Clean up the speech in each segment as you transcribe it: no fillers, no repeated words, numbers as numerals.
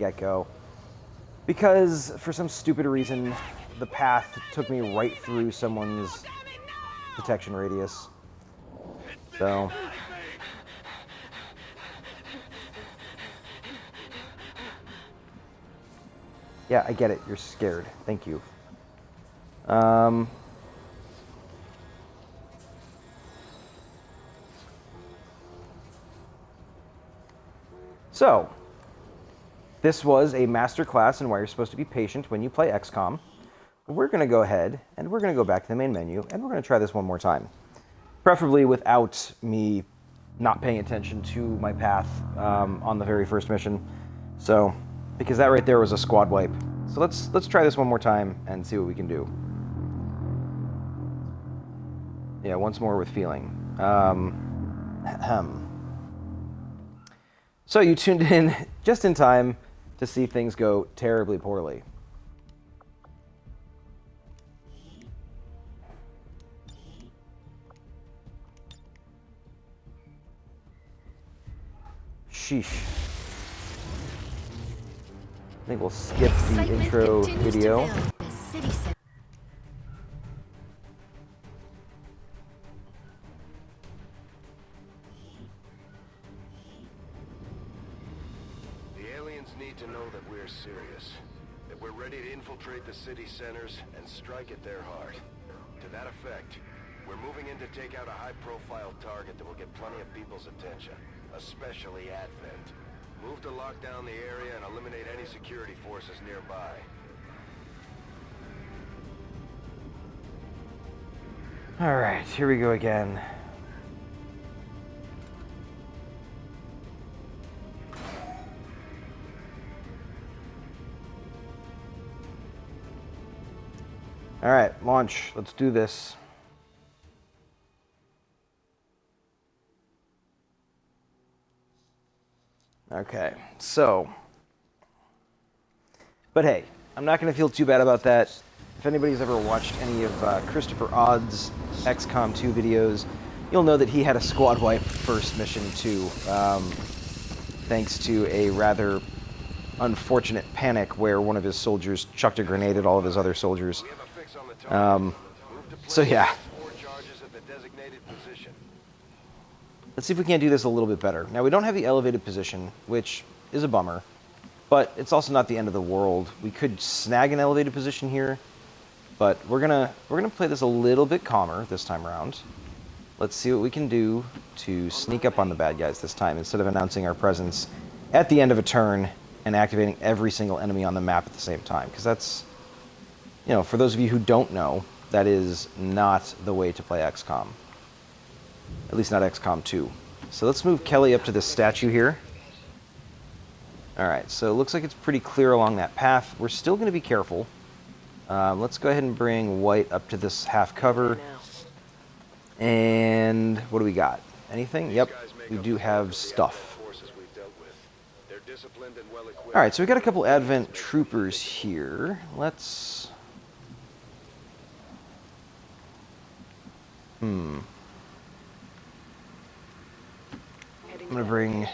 get-go. Because, for some stupid reason, the path took me right through someone's detection radius. So... yeah, I get it. You're scared. Thank you. So, this was a master class in why you're supposed to be patient when you play XCOM. We're going to go ahead and we're going to go back to the main menu and we're going to try this one more time. Preferably without me not paying attention to my path on the very first mission. So, because that right there was a squad wipe. So let's try this one more time and see what we can do. Yeah, once more with feeling. So you tuned in just in time to see things go terribly poorly. Sheesh. I think we'll skip the intro video. The aliens need to know that we're serious, that we're ready to infiltrate the city centers and strike at their heart. To that effect, we're moving in to take out a high-profile target that will get plenty of people's attention, especially Advent. Move to lock down the area and eliminate any security forces nearby. All right, here we go again. All right, launch. Let's do this. Okay, so, but hey, I'm not going to feel too bad about that. If anybody's ever watched any of Christopher Odd's XCOM 2 videos, you'll know that he had a squad wipe first mission too, thanks to a rather unfortunate panic where one of his soldiers chucked a grenade at all of his other soldiers. So yeah. Let's see if we can't do this a little bit better. Now, we don't have the elevated position, which is a bummer, but it's also not the end of the world. We could snag an elevated position here, but we're gonna play this a little bit calmer this time around. Let's see what we can do to sneak up on the bad guys this time instead of announcing our presence at the end of a turn and activating every single enemy on the map at the same time, because that's, you know, for those of you who don't know, that is not the way to play XCOM. At least not XCOM 2. So let's move Kelly up to this statue here. Alright, so it looks like it's pretty clear along that path. We're still going to be careful. Let's go ahead and bring White up to this half cover. And what do we got? Anything? Yep, we do have stuff. Alright, so we got a couple Advent troopers here. Let's... I'm going to bring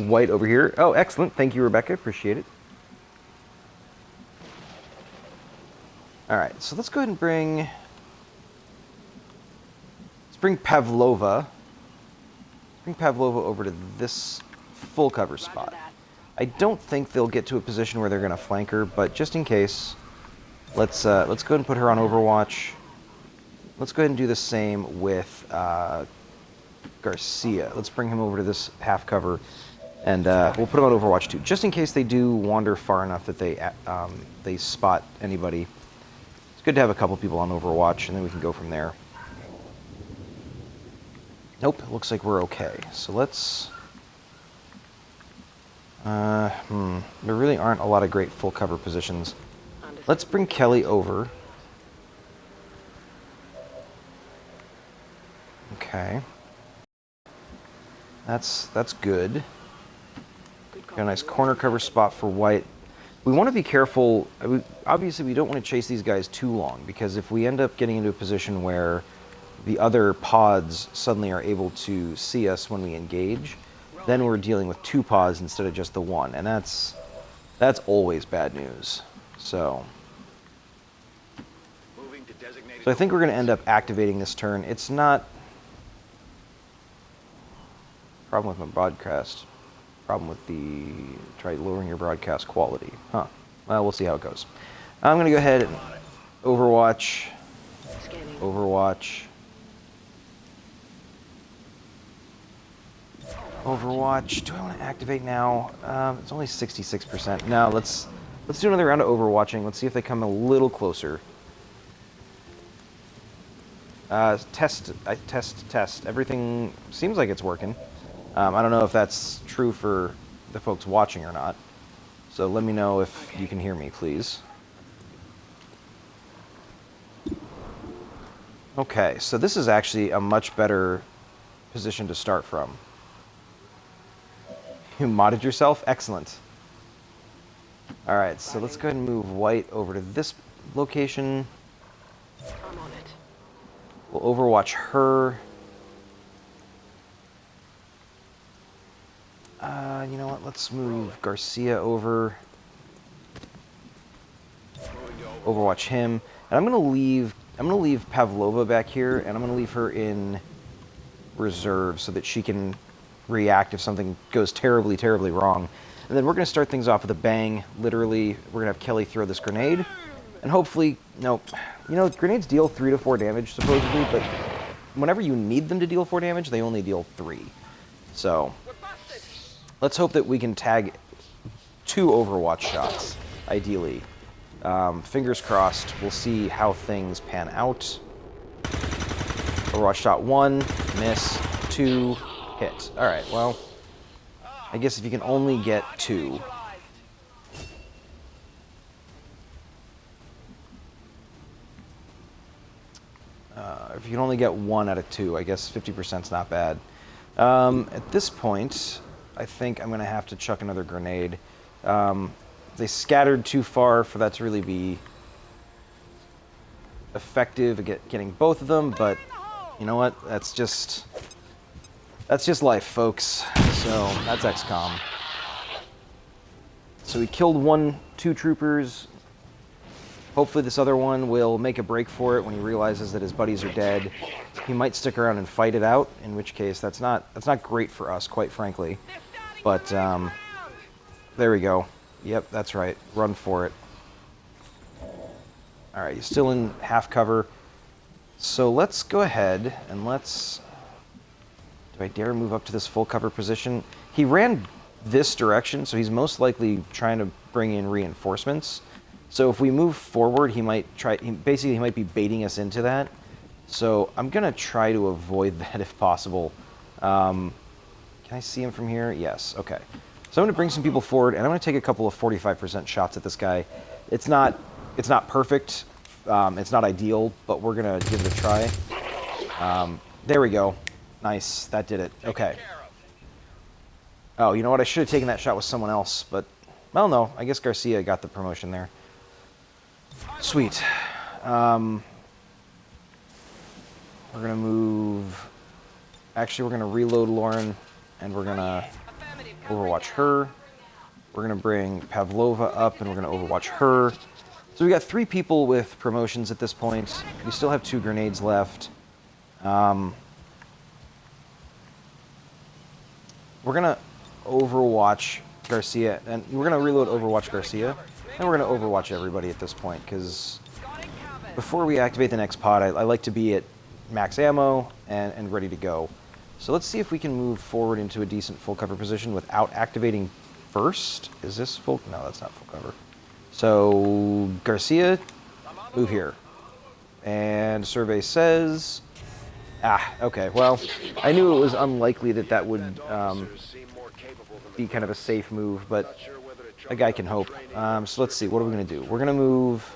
White over here. Oh, excellent. Thank you, Rebecca. Appreciate it. All right, so let's go ahead and bring... Let's bring Pavlova. Bring Pavlova over to this full cover spot. I don't think they'll get to a position where they're going to flank her, but just in case, let's go ahead and put her on Overwatch. Let's go ahead and do the same with Garcia. Let's bring him over to this half cover, and we'll put him on Overwatch too, just in case they do wander far enough that they spot anybody. It's good to have a couple people on Overwatch, and then we can go from there. Nope, it looks like we're okay. So let's... There really aren't a lot of great full cover positions. Let's bring Kelly over. Okay. That's good. Got a nice corner cover spot for White. We want to be careful. Obviously, we don't want to chase these guys too long, because if we end up getting into a position where the other pods suddenly are able to see us when we engage, then we're dealing with two pods instead of just the one, and that's That's always bad news. So Moving to designated I think we're going to end up activating this turn. It's not... Problem with my broadcast. Problem with the... Try lowering your broadcast quality. Huh. Well, we'll see how it goes. I'm going to go ahead and Overwatch. Scanning. Overwatch. Overwatch. Do I want to activate now? It's only 66%. No, let's do another round of Overwatching. Let's see if they come a little closer. Test. Everything seems like it's working. I don't know if that's true for the folks watching or not. So let me know if you can hear me, please. Okay, so this is actually a much better position to start from. You modded yourself? Excellent. Alright, so let's go ahead and move white over to this location. I'm on it. We'll overwatch her. You know what? Let's move Garcia over. Overwatch him. And I'm gonna leave Pavlova back here, and I'm gonna leave her in reserve so that she can react if something goes terribly, terribly wrong. And then we're gonna start things off with a bang. Literally, we're gonna have Kelly throw this grenade. And hopefully, nope. You know, grenades deal 3 to 4 damage, supposedly, but whenever you need them to deal 4 damage, they only deal 3. So, let's hope that we can tag 2 Overwatch shots, ideally. Fingers crossed. We'll see how things pan out. Overwatch shot 1, miss, 2, hit. Alright, well, I guess if you can only get 2... if you can only get 1 out of 2, I guess 50%'s not bad. At this point, I think I'm going to have to chuck another grenade. They scattered too far for that to really be effective at getting both of them, but you know what? That's just life, folks. So that's XCOM. So we killed 2 troopers. Hopefully this other one will make a break for it when he realizes that his buddies are dead. He might stick around and fight it out, in which case that's not great for us, quite frankly. But there we go. Yep, that's right. Run for it. All right, he's still in half cover. So let's go ahead and let's... Do I dare move up to this full cover position? He ran this direction, so he's most likely trying to bring in reinforcements. So if we move forward, he might be baiting us into that. So I'm going to try to avoid that if possible. Can I see him from here? Yes, okay. So I'm going to bring some people forward, and I'm going to take a couple of 45% shots at this guy. It's not perfect. It's not ideal, but we're going to give it a try. There we go. Nice. That did it. Okay. Oh, you know what? I should have taken that shot with someone else, but... Well, no. I guess Garcia got the promotion there. Sweet. We're going to move... Actually, we're going to reload Lauren, and we're going to overwatch her. We're going to bring Pavlova up, and we're going to overwatch her. So we got 3 people with promotions at this point. We still have 2 grenades left. We're going to overwatch Garcia, and we're going to reload overwatch Garcia, and we're going to overwatch everybody at this point, because before we activate the next pod, I like to be at max ammo and ready to go. So let's see if we can move forward into a decent full cover position without activating first. Is this full? No, that's not full cover. So Garcia, move here. And survey says... okay, well, I knew it was unlikely that would be kind of a safe move, but a guy can hope. So let's see, what are we going to do? We're going to move...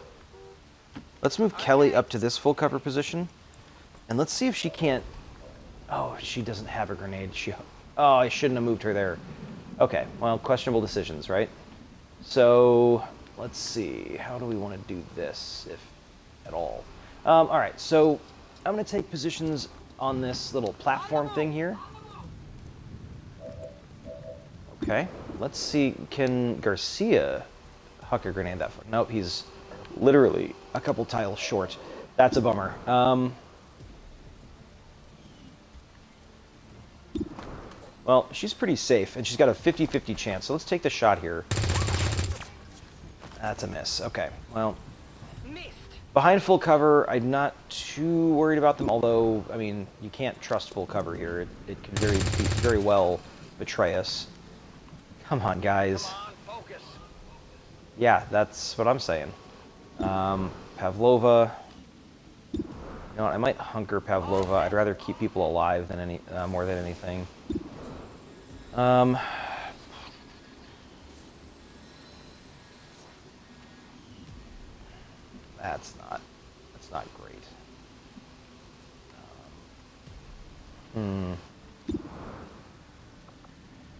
Let's move Kelly up to this full cover position, and let's see if she can't... Oh, she doesn't have a grenade. Oh, I shouldn't have moved her there. Okay, well, questionable decisions, right? So, let's see. How do we want to do this, if at all? All right, so I'm going to take positions on this little platform thing here. Okay, let's see. Can Garcia huck a grenade that far. Nope, he's literally a couple tiles short. That's a bummer. Well, she's pretty safe, and she's got a 50-50 chance, so let's take the shot here. That's a miss. Okay, well, behind full cover, I'm not too worried about them, although, I mean, you can't trust full cover here. It can very well betray us. Come on, guys. Yeah, that's what I'm saying. Pavlova. You know what, I might hunker Pavlova. I'd rather keep people alive than more than anything. That's not great.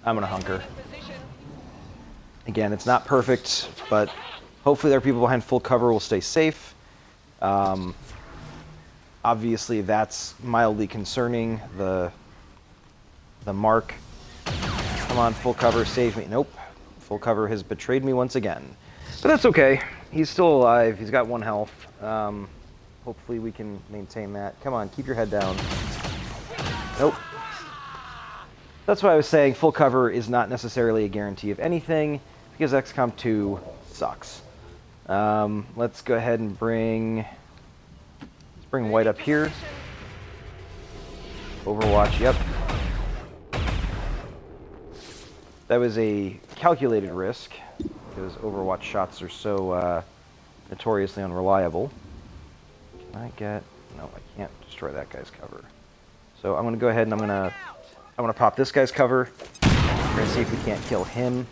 I'm gonna hunker. Again, it's not perfect, but hopefully there are people behind full cover will stay safe. Obviously, that's mildly concerning. The mark. Come on, full cover, save me. Nope. Full cover has betrayed me once again. But that's okay. He's still alive. He's got 1 health. Hopefully we can maintain that. Come on, keep your head down. Nope. That's why I was saying full cover is not necessarily a guarantee of anything, because XCOM 2 sucks. Let's go ahead and bring White up here. Overwatch, yep. That was a calculated risk, because Overwatch shots are so notoriously unreliable. Can I get... No, I can't destroy that guy's cover. So I'm going to go ahead and I'm going to pop this guy's cover. We're going to see if we can't kill him.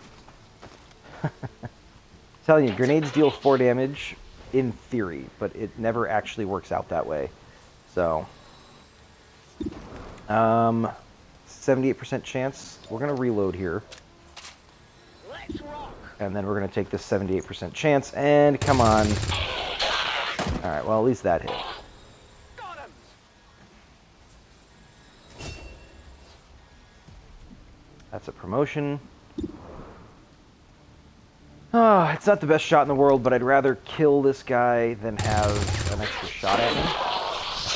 Telling you, grenades deal 4 damage in theory, but it never actually works out that way. So, 78% chance. We're going to reload here. And then we're going to take this 78% chance, and come on. Alright, well, at least that hit. That's a promotion. Oh, it's not the best shot in the world, but I'd rather kill this guy than have an extra shot at me.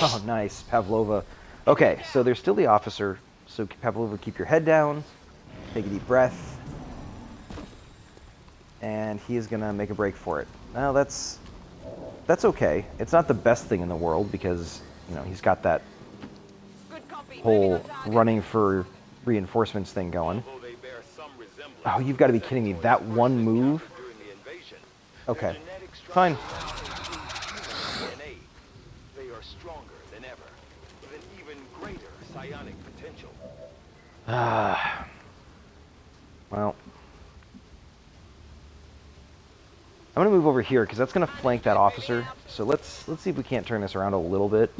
Oh, nice. Pavlova. Okay, so there's still the officer. So Pavlova, keep your head down. Take a deep breath. And he is going to make a break for it. Now, that's okay. It's not the best thing in the world because, you know, he's got that whole running for reinforcements thing going. Oh, you've got to be kidding me. That one move? Okay. Fine. They are stronger than ever, with an even greater psionic potential. Well. I'm going to move over here because that's going to flank that officer. So let's see if we can't turn this around a little bit.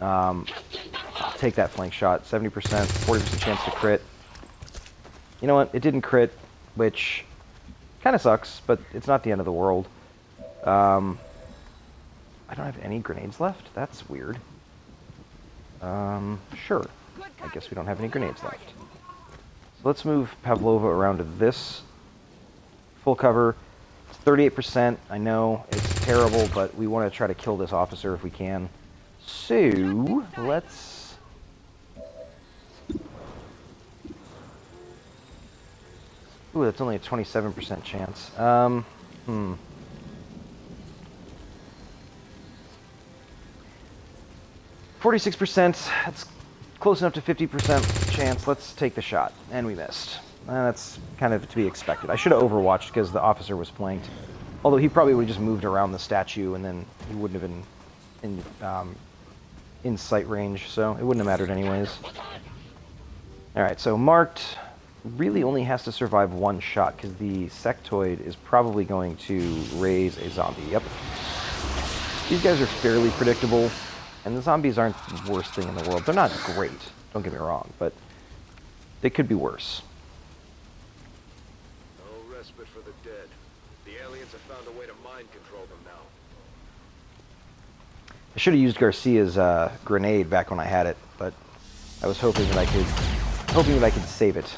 I'll take that flank shot. 70%, 40% chance to crit. You know what? It didn't crit, which kind of sucks, but it's not the end of the world. I don't have any grenades left? That's weird. Sure. I guess we don't have any grenades left. So let's move Pavlova around to this full cover. 38%, I know, it's terrible, but we want to try to kill this officer if we can. So, let's... Ooh, that's only a 27% chance. 46%, that's close enough to 50% chance. Let's take the shot. And we missed. That's kind of to be expected. I should have overwatched because the officer was flanked. Although he probably would have just moved around the statue and then he wouldn't have been in sight range, so it wouldn't have mattered anyways. Alright, so marked really only has to survive 1 shot because the sectoid is probably going to raise a zombie. Yep. These guys are fairly predictable, and the zombies aren't the worst thing in the world. They're not great, don't get me wrong, but they could be worse. No respite for the dead. The aliens have found a way to mind control them now. I should have used Garcia's grenade back when I had it, but I was hoping that I could save it.